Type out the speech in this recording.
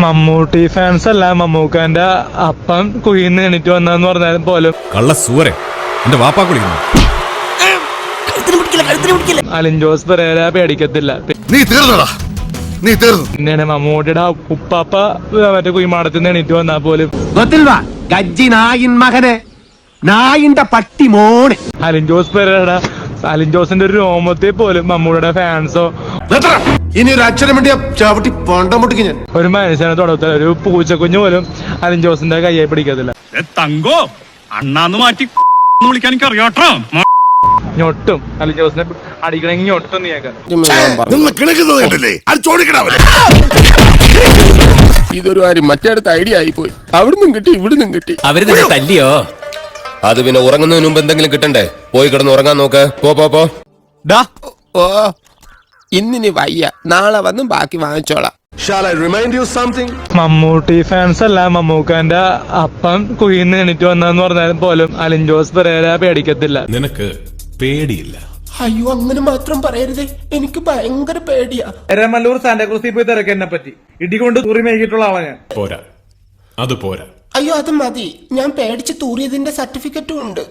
Mammootty fans അല്ല, മമ്മൂക്കാന്റെ അപ്പം കുയിന്ന് എണീറ്റ് വന്നെന്ന് പറഞ്ഞാൽ പോലും കള്ള സൂരെ എന്റെ വാപ്പാ കുളിക്കുന്നു. അലിൻ ജോസ് പെരേര പേടിക്കത്തില്ല. നീ തീർന്നടാ, നീ തീർന്നു. പിന്നെ മമ്മൂട്ടിയുടെ ഉപ്പാപ്പ മറ്റേ കുയിമാടത്തിൽ നിന്ന് എണീറ്റ് വന്നാൽ പോലും മകനെ നായിന്റെ പട്ടി മോനെ അലിൻ ജോസ് പെരേര, അലിൻ ജോസിന്റെ ഒരു രോമത്തിൽ പോലും മമ്മൂട്ടിയുടെ ഫാൻസോ ഇനി ഒരു അക്ഷരം വേണ്ടി ചവിട്ടി പോണ്ട മുട്ടിക്ക് ഞാൻ ഒരു മനുഷ്യനെ തുടർത്തില്ല. ഒരു പൂച്ചക്കുഞ്ഞു പോലും അലിൻ ജോസിന്റെ കയ്യെ പിടിക്കത്തില്ല. തങ്കോ അണ്ണാന്ന് മാറ്റി വിളിക്കാൻ എനിക്ക് അറിയാട്ടോ. ഞൊട്ടും അലിൻ ജോസിനെ അടിക്കണമെങ്കിൽ ഞൊട്ടും നീക്കാൻ. ഇതൊരു കാര്യം മറ്റേടത്ത് ഐഡിയ ആയിപ്പോയി. അവിടുന്നും കിട്ടി ഇവിടുന്നും കിട്ടി. അവര് തന്നെ തല്ലിയോ? അത് പിന്നെ ഉറങ്ങുന്നതിന് മുമ്പ് എന്തെങ്കിലും കിട്ടണ്ടേ? പോയി കിടന്ന് ഉറങ്ങാൻ നോക്ക്. പോ. ഓ ഇന്നിനി വയ്യ, നാളെ വന്ന് ബാക്കി വാങ്ങിച്ചോളാം. Shall I remind you something? Mammootty fans അല്ല, മമ്മൂക്കാന്റെ അപ്പം കുയിന്ന് എണീറ്റ് വന്നെന്ന് പറഞ്ഞാൽ പോലും അലിൻ ജോസ് പെരേര പേടിക്കത്തില്ല. നിനക്ക് പേടിയില്ല. അയ്യോ അങ്ങനെ മാത്രം പറയരുതേ, എനിക്ക് ഭയങ്കര പേടിയാ. എരമല്ലൂർ സാന്റാക്രൂസിൽ പോയി തിരക്കെന്നെ പറ്റി ഇടികൊണ്ട് തൂറി മേകിട്ടുള്ള ആളാ ഞാൻ. പോരാ, അത് പോരാ. അയ്യോ അത് മതി, ഞാൻ പേടിച്ച് തൂറിയതിന്റെ സർട്ടിഫിക്കറ്റും ഉണ്ട്.